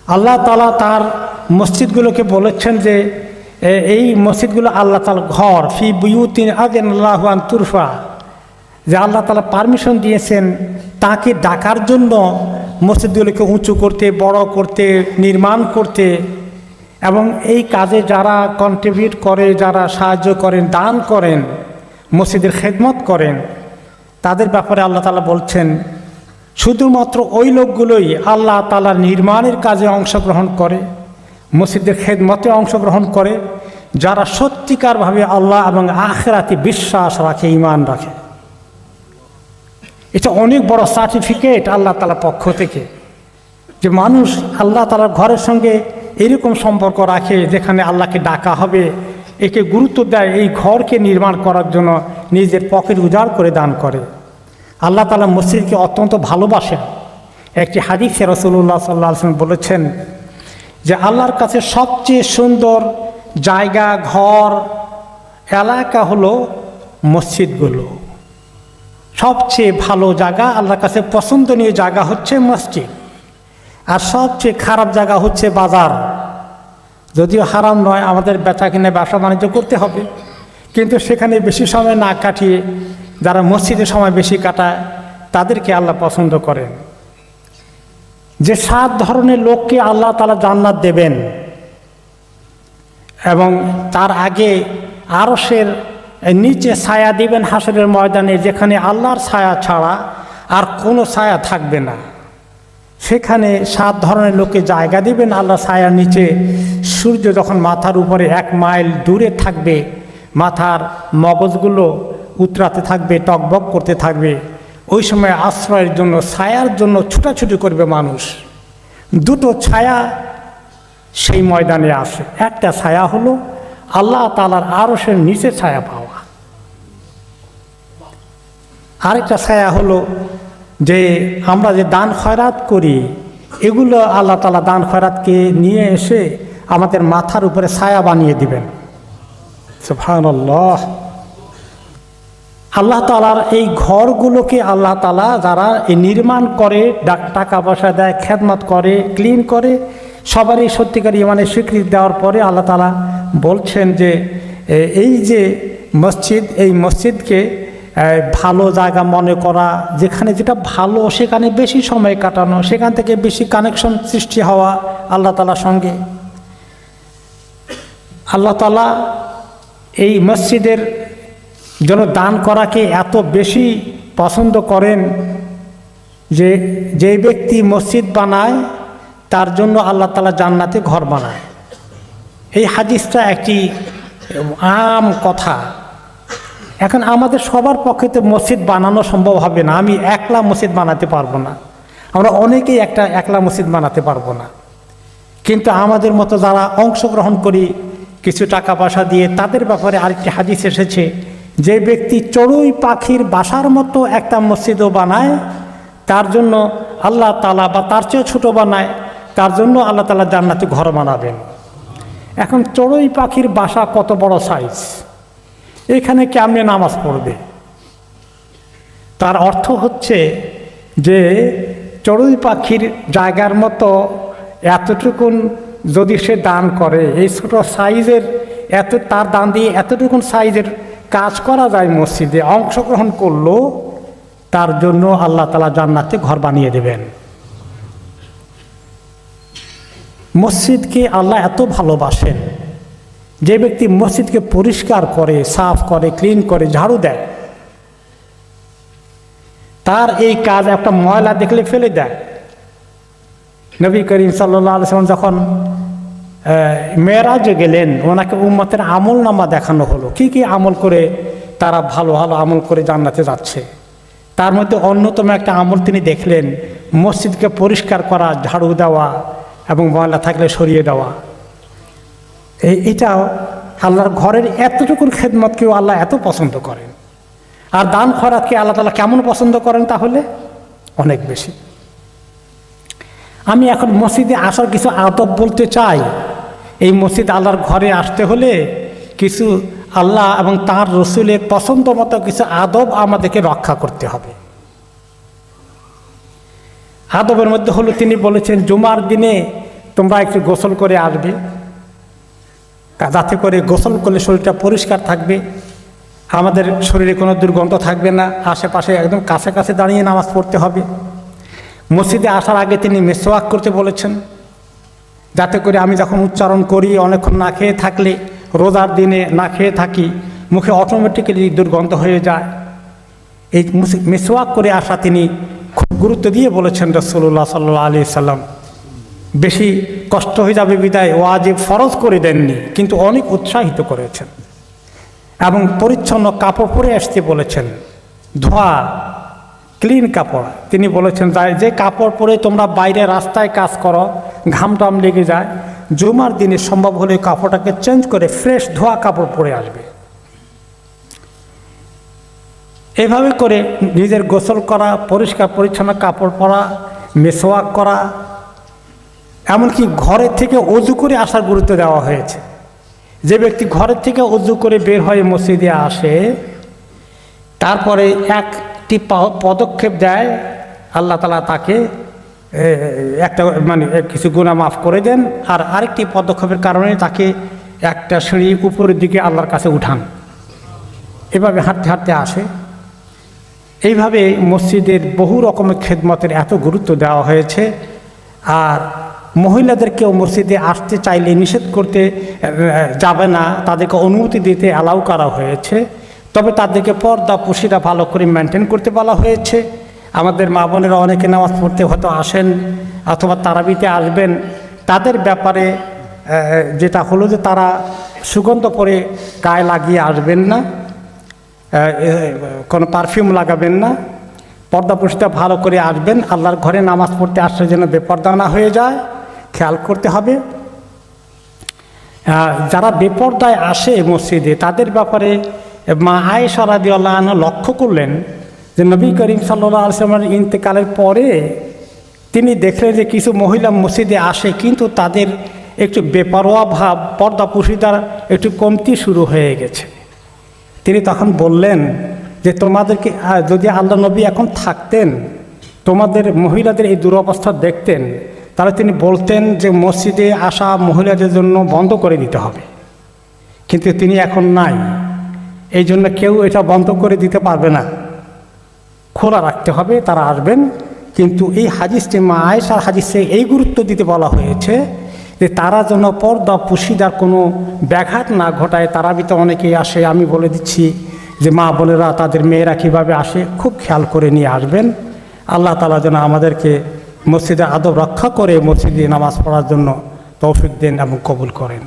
আল্লাহ তাআলা তার মসজিদগুলোকে বলেছেন যে এই মসজিদগুলো আল্লাহ তাআলার ঘর, ফি বুয়ুতিন আযানাল্লাহু আন তুরফা, যে আল্লাহ তাআলা পারমিশন দিয়েছেন তাকে ডাকার জন্য মসজিদগুলোকে উঁচু করতে, বড় করতে, নির্মাণ করতে। এবং এই কাজে যারা কন্ট্রিবিউট করে, যারা সাহায্য করেন, দান করেন, মসজিদের খেদমত করেন, তাদের ব্যাপারে আল্লাহ তাআলা বলছেন শুধুমাত্র ওই লোকগুলোই আল্লাহ তাআলার নির্মাণের কাজে অংশগ্রহণ করে, মসজিদের খেদমতে অংশগ্রহণ করে, যারা সত্যিকারভাবে আল্লাহ এবং আখিরাতে বিশ্বাস রাখে, ঈমান রাখে। এটা অনেক বড় সার্টিফিকেট আল্লাহ তাআলার পক্ষ থেকে, যে মানুষ আল্লাহ তাআলার ঘরের সঙ্গে এরকম সম্পর্ক রাখে যেখানে আল্লাহকে ডাকা হবে, একে গুরুত্ব দেয়, এই ঘরকে নির্মাণ করার জন্য নিজের পকেট উজাড় করে দান করে। আল্লাহ তাআলা মসজিদকে অত্যন্ত ভালোবাসেন। একটি হাদিসে রাসূলুল্লাহ সাল্লাল্লাহু আলাইহি ওয়াসাল্লাম বলেছেন যে আল্লাহর কাছে সবচেয়ে সুন্দর জায়গা, ঘর, এলাকা হলো মসজিদগুলো। সবচেয়ে ভালো জায়গা, আল্লাহর কাছে পছন্দনীয় জায়গা হচ্ছে মসজিদ। আর সবচেয়ে খারাপ জায়গা হচ্ছে বাজার। যদিও হারাম নয়, আমাদের বেচা কিনে ব্যবসা বাণিজ্য করতে হবে, কিন্তু সেখানে বেশি সময় না কাটিয়ে যারা মসজিদে সময় বেশি কাটায় তাদেরকে আল্লাহ পছন্দ করেন। যে 7 ধরনের লোককে আল্লাহ তাআলা জান্নাত দেবেন এবং তার আগে আরশের নিচে ছায়া দিবেন হাসরের ময়দানে, যেখানে আল্লাহর ছায়া ছাড়া আর কোনো ছায়া থাকবে না। সেখানে 7 ধরনের লোককে জায়গা দিবেন আল্লাহ ছায়ার নিচে। সূর্য যখন মাথার উপরে 1 মাইল দূরে থাকবে, মাথার মগজগুলো উতরাতে থাকবে, টকবক করতে থাকবে, ওই সময় আশ্রয়ের জন্য, ছায়ার জন্য ছুটাছুটি করবে মানুষ। 2টো ছায়া সেই ময়দানে আসে। একটা ছায়া হলো আল্লাহ তাআলার আরশের নিচে ছায়া পাওয়া, আরেকটা ছায়া হলো যে আমরা যে দান খয়রাত করি, এগুলো আল্লাহ তাআলা দান খয়রাতকে নিয়ে এসে আমাদের মাথার উপরে ছায়া বানিয়ে দিবেন। সুবহানাল্লাহ। আল্লাহ তাআলার এই ঘরগুলোকে আল্লাহ তাআলা যারা এই নির্মাণ করে, টাকা পয়সা দেয়, খেদমত করে, ক্লিন করে, সবারই সত্যিকার ইমানের স্বীকৃতি দেওয়ার পরে আল্লাহ তাআলা বলছেন যে এই যে মসজিদ, এই মসজিদকে ভালো জায়গা মনে করা, যেখানে যেটা ভালো সেখানে বেশি সময় কাটানো, সেখান থেকে বেশি কানেকশন সৃষ্টি হওয়া আল্লাহ তাআলার সঙ্গে। আল্লাহ তাআলা এই মসজিদের জন্য দান করাকে এত বেশি পছন্দ করেন যে যে ব্যক্তি মসজিদ বানায় তার জন্য আল্লাহ তাআলা জান্নাতে ঘর বানায়। এই হাদিসটা একটি আম কথা। এখন আমাদের সবার পক্ষে তো মসজিদ বানানো সম্ভব হবে না। আমি একলা মসজিদ বানাতে পারবো না, আমরা অনেকেই একলা মসজিদ বানাতে পারবো না। কিন্তু আমাদের মতো যারা অংশগ্রহণ করি কিছু টাকা পয়সা দিয়ে, তাদের ব্যাপারে আরেকটি হাদিস এসেছে, যে ব্যক্তি চড়ুই পাখির বাসার মতো একটা মসজিদও বানায় তার জন্য আল্লাহ তাআলা, বা তার চেয়ে ছোটো বানায় তার জন্য আল্লাহ তাআলা জান্নাতে ঘর বানাবেন। এখন চড়ুই পাখির বাসা কত বড় সাইজ, এখানে কেমনে নামাজ পড়বে? তার অর্থ হচ্ছে যে চড়ুই পাখির জায়গার মতো এতটুকুন যদি সে দান করে, এই ছোটো সাইজের তার দান দিয়ে এতটুকুন সাইজের কাজ করা যায়, মসজিদে অংশগ্রহণ করলো, তার জন্য আল্লাহ তাআলা জান্নাতে ঘর বানিয়ে দেবেন। মসজিদকে আল্লাহ এত ভালোবাসেন, যে ব্যক্তি মসজিদকে পরিষ্কার করে, সাফ করে, ক্লিন করে, ঝাড়ু দেয়, তার এই কাজ একটা ময়লা দেখলে ফেলে দেয়। নবী করিম সাল্লাল্লাহু আলাইহি ওয়াসাল্লাম যখন মেরাজে গেলেন, ওনাকে উম্মতের আমল নামা দেখানো হলো, কি কি আমল করে তারা ভালো ভালো আমল করে জান্নাতে যাচ্ছে। তার মধ্যে অন্যতম একটা আমল তিনি দেখলেন, মসজিদকে পরিষ্কার করা, ঝাড়ু দেওয়া এবং ময়লা থাকলে সরিয়ে দেওয়া। এটাও আল্লাহর ঘরের এতটুকুন খেদমতকেও আল্লাহ এত পছন্দ করেন। আর দান খয়রাতকে আল্লাহ তাআলা কেমন পছন্দ করেন? তাহলে অনেক বেশি। আমি এখন মসজিদে আসার কিছু আদব বলতে চাই। এই মসজিদ আল্লাহর ঘরে আসতে হলে কিছু আল্লাহ এবং তার রসুলের পছন্দ মতো কিছু আদব আমাদেরকে রক্ষা করতে হবে। আদবের মধ্যে হলো, তিনি বলেছেন জুমার দিনে তোমরা একটু গোসল করে আসবে, যাতে করে গোসল করলে শরীরটা পরিষ্কার থাকবে, আমাদের শরীরে কোনো দুর্গন্ধ থাকবে না। আশেপাশে একদম কাছে কাছে দাঁড়িয়ে নামাজ পড়তে হবে। মসজিদে আসার আগে তিনি মেসওয়াক করতে বলেছেন, যাতে করে আমি যখন উচ্চারণ করি, অনেকক্ষণ না খেয়ে থাকলে, রোজার দিনে না খেয়ে থাকি, মুখে অটোমেটিক্যালি দুর্গন্ধ হয়ে যায়। এই মেসওয়াক করে আসা তিনি খুব গুরুত্ব দিয়ে বলেছেন রাসূলুল্লাহ সাল্লাল্লাহু আলাইহি সাল্লাম। বেশি কষ্ট হয়ে যাবে বিদায় ওয়াজিব ফরজ করে দেননি, কিন্তু অনেক উৎসাহিত করেছেন। এবং পরিচ্ছন্ন কাপড় পরে আসতে বলেছেন, ধোয়া ক্লিন কাপড়। তিনি বলেছেন যে কাপড় পরে তোমরা বাইরে রাস্তায় কাজ করো, ঘাম টাম লেগে যায়, জুমার দিনে সম্ভব হলে কাপড়টাকে চেঞ্জ করে ফ্রেশ ধোয়া কাপড় পরে আসবে। এভাবে করে নিজের গোসল করা, পরিষ্কার পরিচ্ছন্ন কাপড় পরা, মেসওয়াক করা, এমনকি ঘরের থেকে অজু করে আসার গুরুত্ব দেওয়া হয়েছে। যে ব্যক্তি ঘরের থেকে অজু করে বের হয়ে মসজিদে আসে, তারপরে একটি পদক্ষেপ দেয়, আল্লাহ তাআলা তাকে একটা কিছু গুনাহ মাফ করে দেন, আর আরেকটি পদক্ষেপের কারণে তাকে একটা সিঁড়ি উপরের দিকে আল্লাহর কাছে উঠান। এভাবে হাঁটতে হাঁটতে আসে। এইভাবে মসজিদের বহু রকমের খেদমতের এত গুরুত্ব দেওয়া হয়েছে। আর মহিলাদেরকেও মসজিদে আসতে চাইলে নিষেধ করতে যাবে না, তাদেরকে অনুমতি দিতে অ্যালাউ করা হয়েছে। তবে তাদেরকে পর্দা পুশিটা ভালো করে মেনটেন করতে বলা হয়েছে। আমাদের মা বোনেরা অনেকে নামাজ পড়তে হয়তো আসেন অথবা তারাবিতে আসবেন, তাদের ব্যাপারে যেটা হলো যে তারা সুগন্ধ পরে গায়ে লাগিয়ে আসবেন না, কোনো পারফিউম লাগাবেন না, পর্দা পুশিটা ভালো করে আসবেন। আল্লাহর ঘরে নামাজ পড়তে আসলে যেন বেপর্দা না হয়ে যায়, খেয়াল করতে হবে। যারা বেপর্দায় আসে মসজিদে, তাদের ব্যাপারে মা আয়েশা রাদিয়াল্লাহু আনহা লক্ষ্য করলেন যে নবী করিম সাল্লাল্লাহু আলাইহি ওয়াসাল্লামের ইন্তেকালের পরে তিনি দেখলেন যে কিছু মহিলা মসজিদে আসে, কিন্তু তাদের একটু বেপরোয়া ভাব, পর্দা পুশিদার একটু কমতি শুরু হয়ে গেছে। তিনি তখন বললেন যে তোমাদেরকে যদি আল্লাহ নবী এখন থাকতেন, তোমাদের মহিলাদের এই দুরবস্থা দেখতেন, তাহলে তিনি বলতেন যে মসজিদে আসা মহিলাদের জন্য বন্ধ করে দিতে হবে। কিন্তু তিনি এখন নাই, এই জন্য কেউ এটা বন্ধ করে দিতে পারবে না, খোলা রাখতে হবে, তারা আসবেন। কিন্তু এই হাদিসটি মা আয়েশার হাদিসে এই গুরুত্ব দিতে বলা হয়েছে যে তারা যেন পর্দা পুশিদার কোনো ব্যাঘাত না ঘটায়। তারাবিতে অনেকেই আসে, আমি বলে দিচ্ছি যে মা বোনেরা তাদের মেয়েরা কীভাবে আসে খুব খেয়াল করে নিয়ে আসবেন। আল্লাহ তাআলা যেন আমাদেরকে মসজিদের আদব রক্ষা করে মসজিদে নামাজ পড়ার জন্য তৌফিক দেন এবং কবুল করেন।